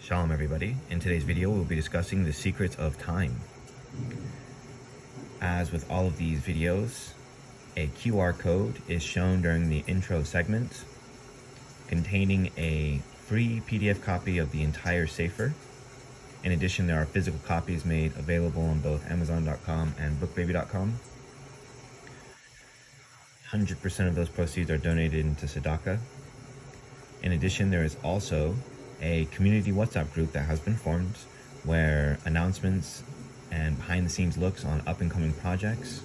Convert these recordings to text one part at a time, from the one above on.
Shalom everybody. In today's video we'll be discussing the secrets of time. As with all of these videos, a QR code is shown during the intro segment containing a free PDF copy of the entire Sefer. In addition, there are physical copies made available on both Amazon.com and BookBaby.com. 100% of those proceeds are donated into Tzedakah. In addition, there is also a community WhatsApp group that has been formed where announcements and behind-the-scenes looks on up-and-coming projects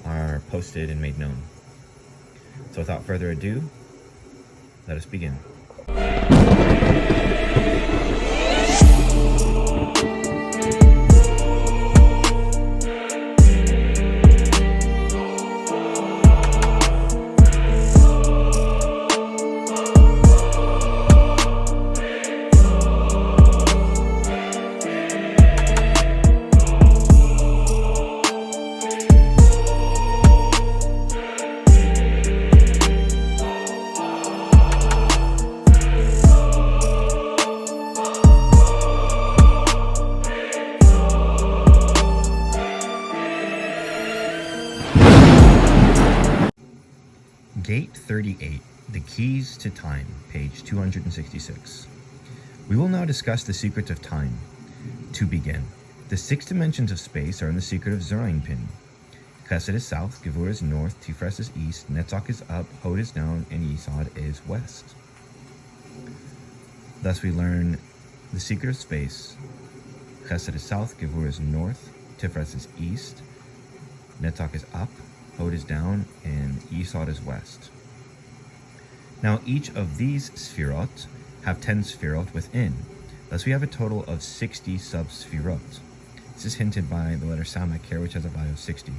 are posted and made known. So without further ado, let us begin. Gate 38, The Keys to Time, page 266. We will now discuss the secrets of time. To begin, the 6 dimensions of space are in the secret of Zohar. Chesed is south, Gevurah is north, Tiferet is east, Netzach is up, Hod is down, and Yesod is west. Thus we learn the secret of space. Chesed is south, Gevurah is north, Tiferet is east, Netzach is up, Hod is down, and Yesod is west. Now each of these sfirot have 10 sfirot within. Thus we have a total of 60 sub-sfirot. This is hinted by the letter Samak here, which has a value of 60.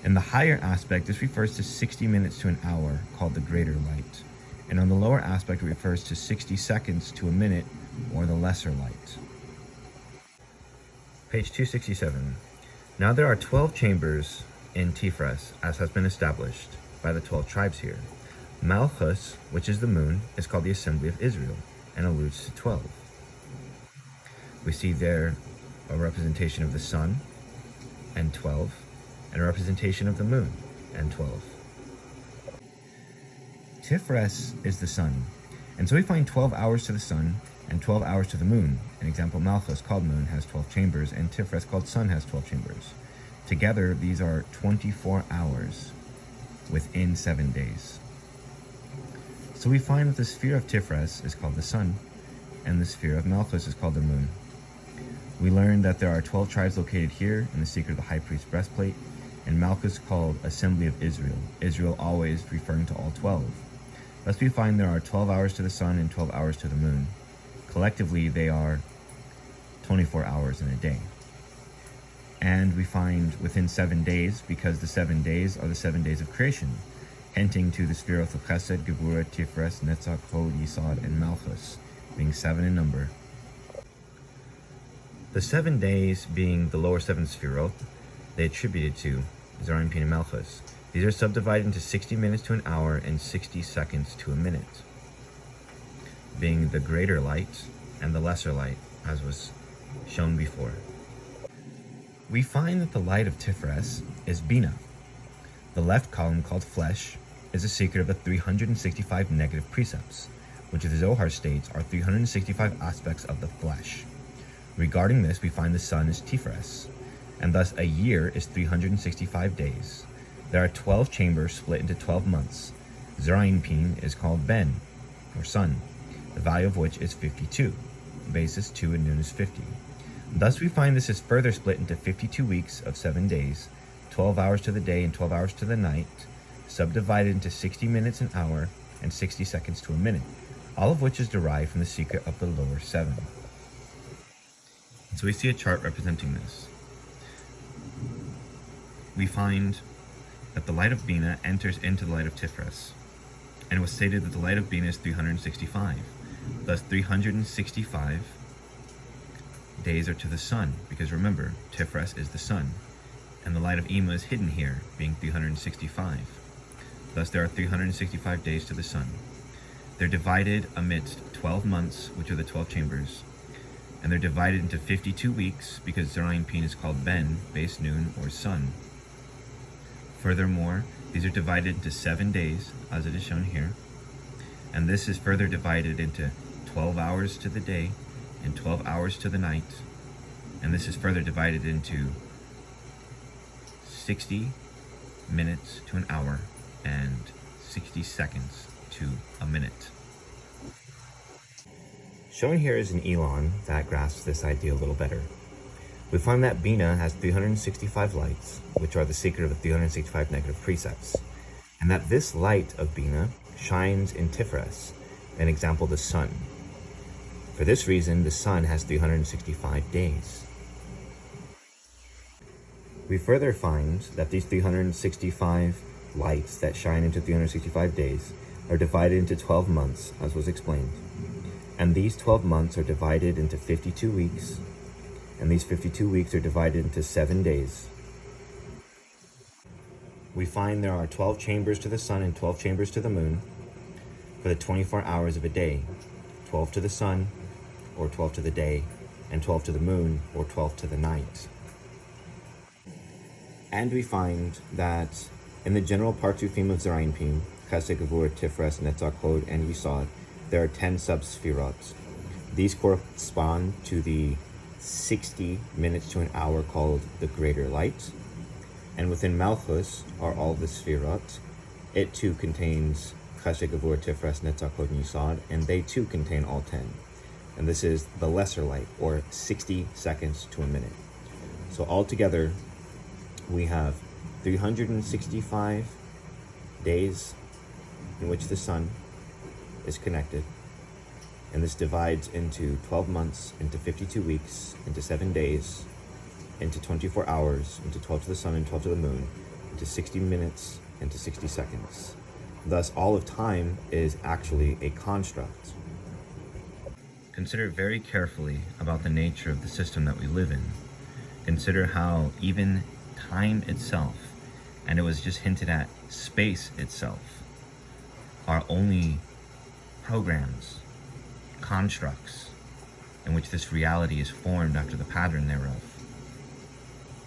In the higher aspect, this refers to 60 minutes to an hour, called the greater light. And on the lower aspect, it refers to 60 seconds to a minute, or the lesser light. Page 267. Now there are 12 chambers in Tiferet, as has been established by the 12 tribes here. Malchus, which is the moon, is called the assembly of Israel, and alludes to 12. We see there a representation of the sun, and 12, and a representation of the moon, and 12. Tiferet is the sun, and so we find 12 hours to the sun, and 12 hours to the moon. An example, Malchus, called moon, has 12 chambers, and Tiferet, called sun, has 12 chambers. Together, these are 24 hours within 7 days. So we find that the sphere of Tiferet is called the sun, and the sphere of Malchus is called the moon. We learn that there are 12 tribes located here in the secret of the high priest's breastplate, and Malchus called assembly of Israel, Israel always referring to all 12. Thus we find there are 12 hours to the sun and 12 hours to the moon. Collectively, they are 24 hours in a day. And we find within 7 days, because the 7 days are the 7 days of creation, hinting to the spheroth of Chesed, Gevurah, Tiferet, Netzach, Hod, Yesod, and Malchus, being 7 in number. The 7 days being the lower 7 spheroth, they attributed to Zohar and Malchus. These are subdivided into 60 minutes to an hour and 60 seconds to a minute, being the greater light and the lesser light, as was shown before. We find that the light of Tiferet is Bina. The left column, called flesh, is a secret of the 365 negative precepts, which the Zohar states are 365 aspects of the flesh. Regarding this, we find the sun is Tiferet, and thus a year is 365 days. There are 12 chambers split into 12 months. Zohar is called Ben, or sun, the value of which is 52. Basis 2 and noon is 50. Thus we find this is further split into 52 weeks of 7 days, 12 hours to the day and 12 hours to the night, subdivided into 60 minutes an hour and 60 seconds to a minute, all of which is derived from the secret of the lower 7. So we see a chart representing this. We find that the light of Bina enters into the light of Tiferet, and it was stated that the light of Bina is 365. Thus 365 days are to the sun, because remember, Tiferet is the sun, and the light of Ima is hidden here, being 365. Thus there are 365 days to the sun. They're divided amidst 12 months, which are the 12 chambers, and they're divided into 52 weeks because Zerayinpin is called Ben, base noon, or sun. Furthermore, these are divided into 7 days, as it is shown here, and this is further divided into 12 hours to the day and 12 hours to the night, and this is further divided into 60 minutes to an hour and 60 seconds to a minute. Shown here is an Elon that grasps this idea a little better. We find that Bina has 365 lights, which are the secret of the 365 negative precepts, and that this light of Bina shines in Tiferet, an example the sun. For this reason, the sun has 365 days. We further find that these 365 lights that shine into 365 days are divided into 12 months, as was explained. And these 12 months are divided into 52 weeks, and these 52 weeks are divided into 7 days. We find there are 12 chambers to the sun and 12 chambers to the moon for the 24 hours of a day, 12 to the sun, or 12 to the day, and 12 to the moon, or 12 to the night. And we find that in the general part 2 theme of Zerayinpin, Chesed, Gevurah, Tiferet, Netzach, Hod, and Yesod, there are 10 sub-sfirot. These correspond to the 60 minutes to an hour called the greater light. And within Malchus are all the sfirot. It too contains Chesed, Gevurah, Tiferet, Netzach, Hod, and Yesod, and they too contain all 10. And this is the lesser light, or 60 seconds to a minute. So altogether, we have 365 days in which the sun is connected, and this divides into 12 months, into 52 weeks, into 7 days, into 24 hours, into 12 to the sun and 12 to the moon, into 60 minutes, into 60 seconds. Thus, all of time is actually a construct. Consider very carefully about the nature of the system that we live in. Consider how even time itself, and it was just hinted at, space itself, are only programs, constructs, in which this reality is formed after the pattern thereof.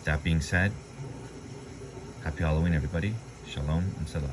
That being said, happy Halloween, everybody. Shalom and Salah.